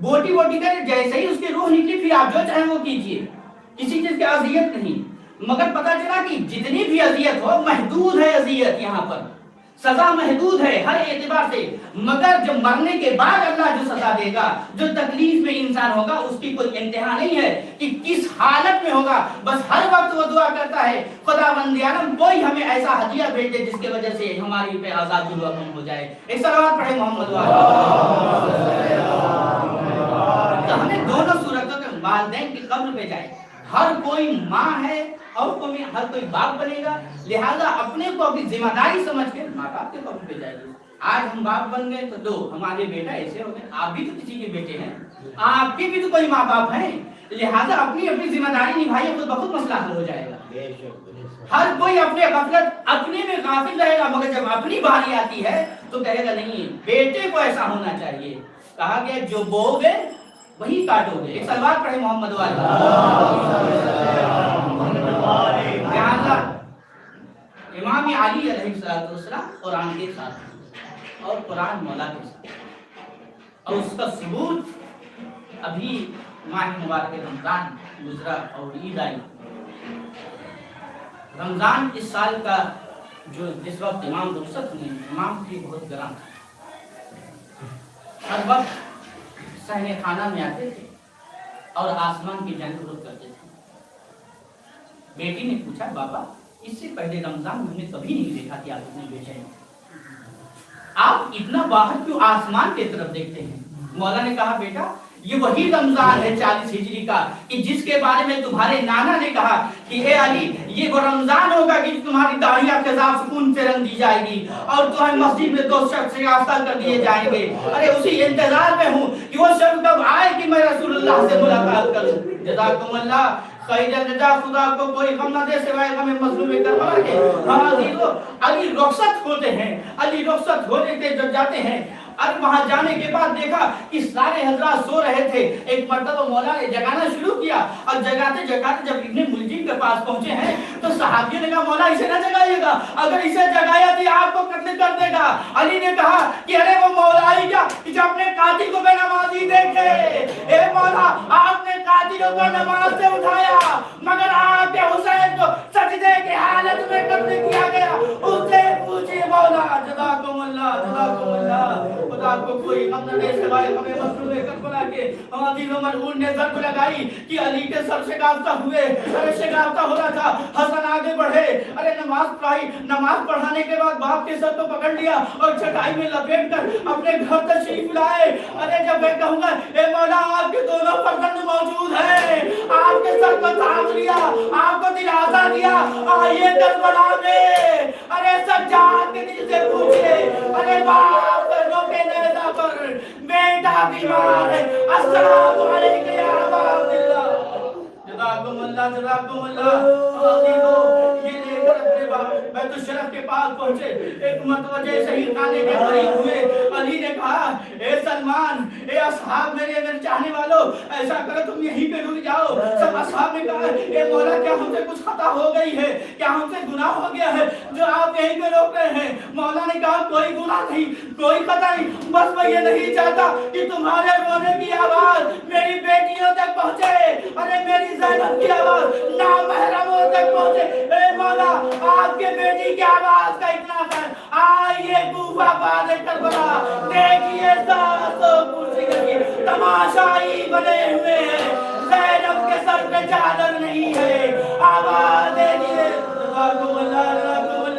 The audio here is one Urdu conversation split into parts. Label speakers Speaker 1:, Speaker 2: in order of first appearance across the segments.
Speaker 1: بوٹی بوٹی کرے، جیسے ہی اس کی روح نکلی پھر آپ جو چاہیں وہ کیجیے، کسی چیز کی اذیت نہیں۔ مگر پتا چلا کہ جتنی بھی اذیت ہو محدود ہے، اذیت یہاں پر سزا محدود ہے ہر اعتبار سے، مگر جب مرنے کے بعد اللہ جو سزا دے گا، جو تکلیف میں انسان ہوگا، اس کی کوئی انتہا نہیں ہے کہ کس حالت میں ہوگا۔ بس ہر وقت وہ دعا کرتا ہے خداوند عالم کوئی ہمیں ایسا ہدیہ بھیج دے جس کی وجہ سے ہماری پہ عذاب جو کم ہو جائے۔ ایک صلوات پڑھے محمد تو ہمیں دونوں صورتوں کے والدین کی قبر پہ جائے۔ ہر کوئی ماں ہے اور ہر کوئی باپ بنے گا، لہذا اپنے کو اپنی ذمہ داری سمجھ کے ماں باپ کے قبر پہ جائیے۔ آج ہم باپ بن گئے تو دو ہمارے بیٹا ایسے ہو گئے، آپ بھی تو کسی کے بیٹے ہیں، آپ کے بھی تو کوئی ماں باپ ہیں، لہذا اپنی اپنی ذمہ داری نبھائیے، خود بخود مسئلہ حل ہو جائے گا۔ ہر کوئی اپنے غفلت اپنے میں غافل رہے گا، مگر جب اپنی باری آتی ہے تو کہے گا نہیں بیٹے کو ایسا ہونا چاہیے۔ کہا گیا جو بو گے وہی کاٹو گے۔ ایک صلوات پڑھے محمد امام علی علیہ السلام قرآن کے ساتھ اور قرآن مولا کے ساتھ، اور اس کا ثبوت ابھی ماہ مبارک رمضان گزرا اور عید آئی۔ رمضان اس سال کا جس وقت امام رخصت ہوئے، امام بھی بہت گرم تھا، ہر وقت صحن خانہ میں آتے تھے اور آسمان کی جانب رخ کرتے تھے۔ بیٹی نے پوچھا بابا اس سے پہلے رمضان میں نے کبھی نہیں دیکھا کہ آپ اتنے بے چین، آپ اتنا باہر کیوں آسمان کی طرف دیکھتے ہیں؟ مولا نے کہا بیٹا یہ وہی رمضان ہے 40 ہجری کا کہ جس کے بارے میں تمہارے نانا نے کہا کہ اے علی یہ وہ رمضان ہوگا کہ تمہاری داڑھیاں خضاب سکون سے رنگ دی جائے گی اور تمہیں مسجد میں 2 شخص سے یافتہ کر دیے جائیں گے۔ ارے اسی انتظار میں ہوں کہ وہ شب کب آئے کہ میں رسول اللہ سے ملاقات کروں۔ جزاکم اللہ خیر جزا، خدا کو کوئی غم نہ دے سوائے غم مظلوم کربلا کے۔ ہم عزیزو علی رخصت ہوتے ہیں، علی رخصت ہونے کے جب جاتے ہیں، اور وہاں جانے کے بعد دیکھا کہ سارے حضرات سو رہے تھے۔ ایک مرتبہ مولا نے جگانا شروع کیا اور جگاتے جگاتے جب ابن ملجم کے پاس پہنچے ہیں تو صحابیوں نے کہا مولا اسے نہ جگائیے گا، اگر اسے جگایا تو آپ کو قتل کر دے گا۔ علی نے کہا کہ ارے وہ مولا ہی کیا جو اپنے قاتل کو بے نمازی دیکھے، اے مولا آپ نے قاتلوں کو نماز سے اٹھایا مگر آپ کے حسین کو سجدے کی حالت میں قتل کیا گیا، اس سے پوچھئے مولا جزاکم اللہ جزاکم اللہ، خدا کو کوئی غم نہ دے سوائے غم مظلوم کربلا کے۔ عزیز و مرحوم نے ضرب لگائی کہ علی کے سر شگافتہ ہوئے، ارے شگافتہ ہو رہا تھا، حسن آگے بڑھے، ارے نماز پڑھائی، نماز پڑھانے کے بعد باپ کے سر کو پکڑ لیا اور چٹائی میں لپیٹ کر اپنے گھر تشریف لائے۔ ارے جب میں کہوں گا اے مولا آپ کے دونوں فرزند موجود ہیں، آپ کے سر کو تھام لیا، آپ کو دلاسا دیا، آئیے کربلا میں، ارے سجاد کے دل سے پوچھئے، ارے باپ روکے نیزہ پر بیٹا بیمار ہے، السلام علیکم یا ابا عبداللہ۔ جزاکم اللہ جزاکم اللہ۔ یہ لے کر اپنے بیت الشرف کے پاس پہنچے، ایک مرتبہ جیسے ہی خانے کے قریب ہوئے، علی نے کہا اے سلمان، اے اصحاب میرے چاہنے والوں، ایسا کرو تم یہیں پہ رک جاؤ۔ سب اصحاب نے کہا اے مولا کیا ہم سے کچھ خطا ہو گئی ہے، کیا ہم سے گناہ ہو گیا ہے جو آپ یہیں پہ روک رہے ہیں؟ مولا نے کہا کوئی گناہ نہیں، کوئی خطا نہیں، بس میں یہ نہیں چاہتا کہ تمہارے رونے کی آواز میری بیٹیوں تک پہنچے، ارے میری زینب کی آواز نامحرموں تک پہنچے۔ اے مولا آپ کے بیٹی کی آواز کا اتنا خیر، آئیے کوفہ باد کربلا، دیکھیے ساس و کرسی کی تماشائی بنے ہوئے ہیں، زینب کے سر پہ چادر نہیں ہے، آواز دیجیے جزاکم اللہ جزاکم اللہ۔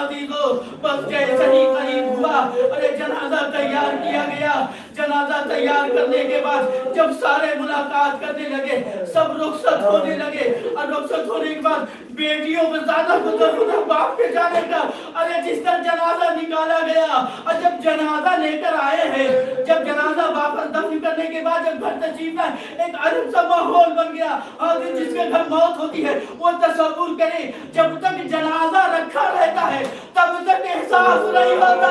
Speaker 1: عزیزو بس جیسے ہی قریب ہوا، ارے جنازہ تیار کیا گیا، جنازہ تیار کرنے کے بعد جب سارے ملاقات کرنے لگے، سب رخصت ہونے لگے، اور رخصت ہونے کے بعد بیٹیوں میں زیادہ گزر ہوتا باپ کے جانے کا، ارے جس طرح جنازہ نکالا گیا اور جب جنازہ لے کر آئے ہیں، جب جنازہ واپس دفن کرنے کے بعد جب گھر تشریف لائے، ایک عجیب سا ماحول بن گیا۔ اور جس کے گھر موت ہوتی ہے وہ تصور کرے جب تک جنازہ رکھا رہتا ہے تب تک احساس نہیں ہوتا،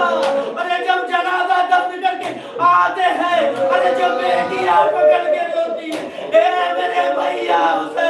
Speaker 1: ارے جب جنازہ دفن کر کے آتے ہیں، ارے جو بیٹیاں پکڑ کے روتی ہے اے میرے بھیا حسین